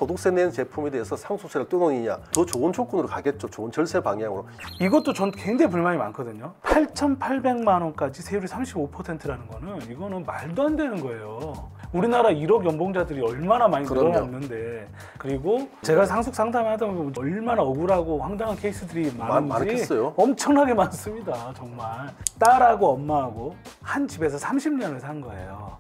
소득세 낸 제품에 대해서 상속세를 떼놓느냐, 더 좋은 조건으로 가겠죠. 좋은 절세 방향으로. 이것도 전 굉장히 불만이 많거든요. 8,800만 원까지 세율이 35%라는 거는 이거는 말도 안 되는 거예요. 우리나라 1억 연봉자들이 얼마나 많이 늘어났는데, 그리고 제가 상속 상담하다 보면 얼마나 억울하고 황당한 케이스들이 많은지 많겠어요. 엄청나게 많습니다. 정말 딸하고 엄마하고 한 집에서 30년을 산 거예요.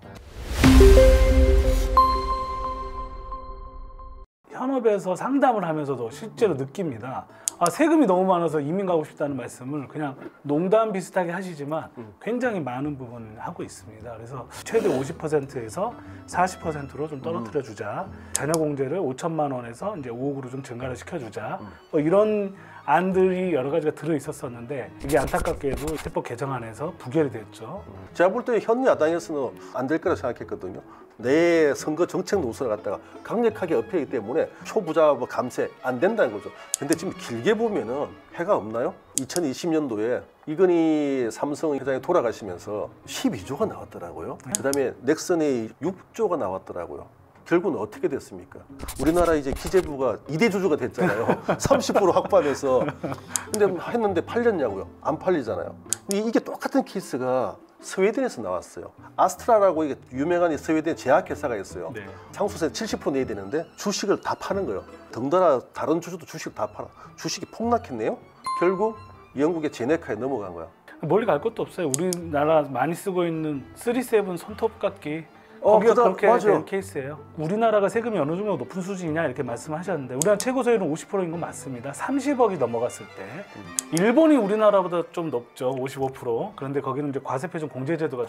현업에서 상담을 하면서도 실제로 느낍니다. 세금이 너무 많아서 이민 가고 싶다는 말씀을 그냥 농담 비슷하게 하시지만 굉장히 많은 부분을 하고 있습니다. 그래서 최대 50%에서 40%로 좀 떨어뜨려 주자. 자녀 공제를 5천만 원에서 이제 5억으로 좀 증가를 시켜주자. 이런 안들이 여러 가지가 들어 있었었는데 이게 안타깝게도 세법 개정안에서 부결이 됐죠. 제가 볼 때 현 야당에서는 안 될 거라 생각했거든요. 내 선거 정책 노선을 갖다가 강력하게 어필하기 때문에 초부자 감세 안 된다는 거죠. 근데 지금 길게 보면은 해가 없나요? 2020년도에 이건희 삼성 회장이 돌아가시면서 12조가 나왔더라고요. 그다음에 넥슨이 6조가 나왔더라고요. 결국은 어떻게 됐습니까? 우리나라 이제 기재부가 2대 주주가 됐잖아요. 30% 확보하면서. 근데 했는데 팔렸냐고요? 안 팔리잖아요. 이게 똑같은 케이스가 스웨덴에서 나왔어요. 아스트라라고 이게 유명한 스웨덴 제약회사가 있어요. 네. 상속세 70% 내야 되는데 주식을 다 파는 거예요. 덩달아 다른 주주도 주식을 다 팔아. 주식이 폭락했네요. 결국 영국의 제네카에 넘어간 거야. 멀리 갈 것도 없어요. 우리나라 많이 쓰고 있는 37 손톱깎이 거기가 그렇게 된 케이스예요. 우리나라가 세금이 어느 정도 높은 수준이냐 이렇게 말씀하셨는데 우리나라 최고 세율은 50%인 건 맞습니다. 30억이 넘어갔을 때. 일본이 우리나라보다 좀 높죠. 55%. 그런데 거기는 이제 과세표준 공제제도가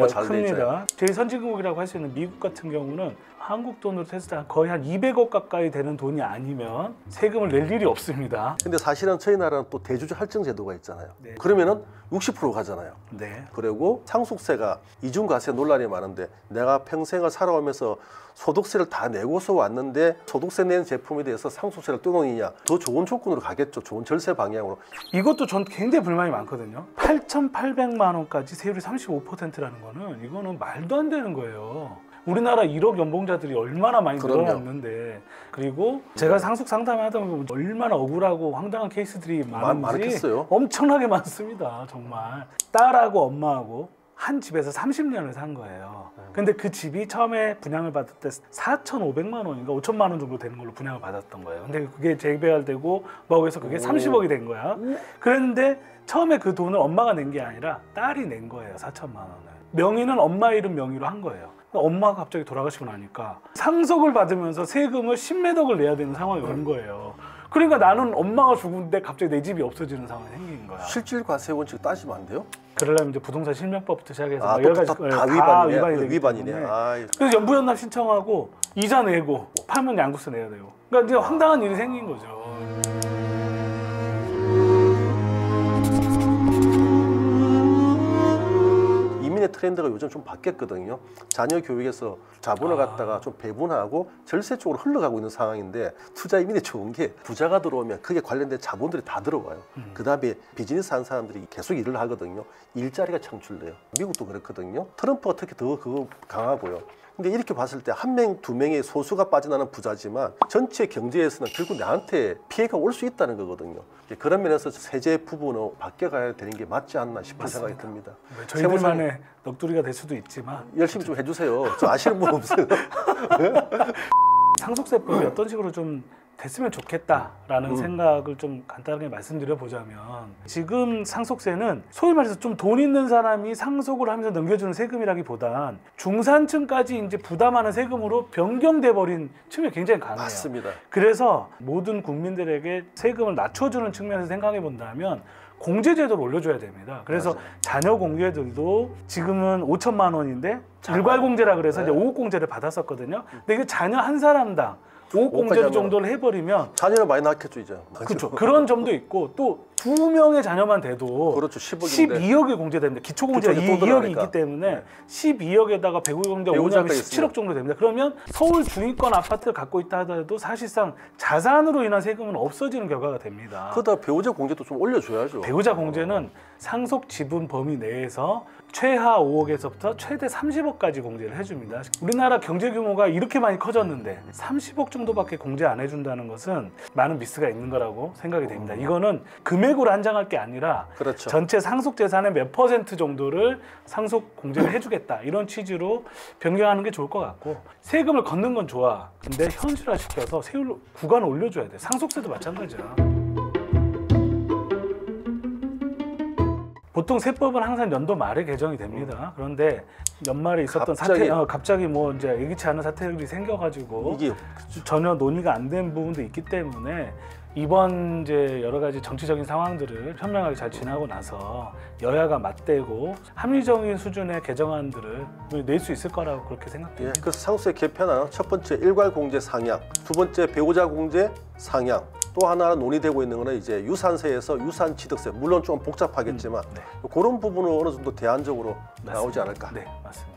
잘 큽니다. 제일 선진국이라고 할 수 있는 미국 같은 경우는 한국 돈으로 했을 때 거의 한 200억 가까이 되는 돈이 아니면 세금을 낼 일이 없습니다. 근데 사실은 저희 나라는 또 대주주 할증 제도가 있잖아요. 네. 그러면은 60% 가잖아요. 네. 그리고 상속세가 이중과세 논란이 많은데 내가 평생을 살아오면서 소득세를 다 내고서 왔는데 소득세 낸 제품에 대해서 상속세를 떼놓느냐, 더 좋은 조건으로 가겠죠. 좋은 절세 방향으로. 이것도 전 굉장히 불만이 많거든요. 8,800만 원까지 세율이 35%라는 거는 이거는 말도 안 되는 거예요. 우리나라 1억 연봉자들이 얼마나 많이 늘어났는데, 그리고 제가 상속 상담하다 보면 얼마나 억울하고 황당한 케이스들이 많은지 많겠어요. 엄청나게 많습니다. 정말 딸하고 엄마하고 한 집에서 30년을 산 거예요. 근데 그 집이 처음에 분양을 받을 때 4,500만 원인가 5천만 원 정도 되는 걸로 분양을 받았던 거예요. 근데 그게 재배열되고 뭐하고 해서 그게 30억이 된 거야. 그랬는데 처음에 그 돈을 엄마가 낸 게 아니라 딸이 낸 거예요. 4천만 원을. 명의는 엄마 이름 명의로 한 거예요. 엄마가 갑자기 돌아가시고 나니까 상속을 받으면서 세금을 10몇 억을 내야 되는 상황이 온 거예요. 그러니까 나는 엄마가 죽은데 갑자기 내 집이 없어지는 상황이 생긴 거야. 실질 과세 원칙 따지면 안 돼요? 그러려면 이제 부동산 실명법부터 시작해서 여러 가지 다 위반이 위반이네. 그래서 연부연납 신청하고 이자 내고 팔면 양도세 내야 되고. 그러니까 이제 황당한 일이 생긴 거죠. 트렌드가 요즘 좀 바뀌었거든요. 자녀 교육에서 자본을 갖다가 좀 배분하고 절세 쪽으로 흘러가고 있는 상황인데 투자 이민이 좋은 게 부자가 들어오면 그게 관련된 자본들이 다 들어와요. 그다음에 비즈니스 하는 사람들이 계속 일을 하거든요. 일자리가 창출돼요. 미국도 그렇거든요. 트럼프가 특히 더 그거 강하고요. 근데 이렇게 봤을 때 한 명, 두 명의 소수가 빠져나는 부자지만 전체 경제에서는 결국 나한테 피해가 올 수 있다는 거거든요. 그런 면에서 세제 부분은 바뀌어가야 되는 게 맞지 않나 싶은 생각이 듭니다. 저희들만의 넋두리가 될 수도 있지만 열심히 좀 해주세요. 저 아시는 분 없어요. 상속세법이 어떤 식으로 좀 됐으면 좋겠다라는 생각을 좀 간단하게 말씀드려 보자면, 지금 상속세는 소위 말해서 좀 돈 있는 사람이 상속을 하면서 넘겨주는 세금이라기보단 중산층까지 이제 부담하는 세금으로 변경돼 버린 측면이 굉장히 강해요. 맞습니다. 그래서 모든 국민들에게 세금을 낮춰주는 측면에서 생각해 본다면 공제제도를 올려줘야 됩니다. 그래서 맞아요. 자녀 공제들도 지금은 5천만 원인데 일괄공제라 그래서 이제 5억 공제를 받았었거든요. 근데 이게 자녀 한 사람당 5억 공제 정도를 해버리면 자녀는 많이 낳겠죠 이제. 그렇죠. 그런 점도 있고 또 2명의 자녀만 돼도 그렇죠. 10억인데 12억이 공제됩니다. 기초공제가 기초공제 또 2억이 들어가니까. 있기 때문에 12억에다가 배우자공제 5년이면 배우자까지 17억 정도 됩니다. 그러면 서울 중위권 아파트를 갖고 있다 하더라도 사실상 자산으로 인한 세금은 없어지는 결과가 됩니다. 그러다 배우자 공제도 좀 올려줘야죠. 배우자 공제는 상속 지분 범위 내에서 최하 5억에서부터 최대 30억까지 공제를 해줍니다. 우리나라 경제 규모가 이렇게 많이 커졌는데 30억 정도밖에 공제 안 해준다는 것은 많은 미스가 있는 거라고 생각이 됩니다. 이거는 금액으로 한정할 게 아니라 그렇죠. 전체 상속 재산의 몇 % 정도를 상속 공제를 해주겠다 이런 취지로 변경하는 게 좋을 것 같고 세금을 걷는 건 좋아. 근데 현실화시켜서 세율 구간을 올려줘야 돼. 상속세도 마찬가지야. 보통 세법은 항상 연도 말에 개정이 됩니다. 그런데 연말에 있었던 갑자기 뭐 이제 예기치 않은 사태들이 생겨가지고 이게 전혀 논의가 안 된 부분도 있기 때문에 이번 이제 여러 가지 정치적인 상황들을 현명하게 잘 지나고 나서 여야가 맞대고 합리적인 수준의 개정안들을 낼 수 있을 거라고 그렇게 생각됩니다. 그래서 상속세 개편안 첫 번째 일괄 공제 상향, 두 번째 배우자 공제 상향. 또 하나 논의되고 있는 거는 이제 유산세에서 유산취득세, 물론 좀 복잡하겠지만 그런 부분은 어느 정도 대안적으로 나오지 않을까. 네, 맞습니다.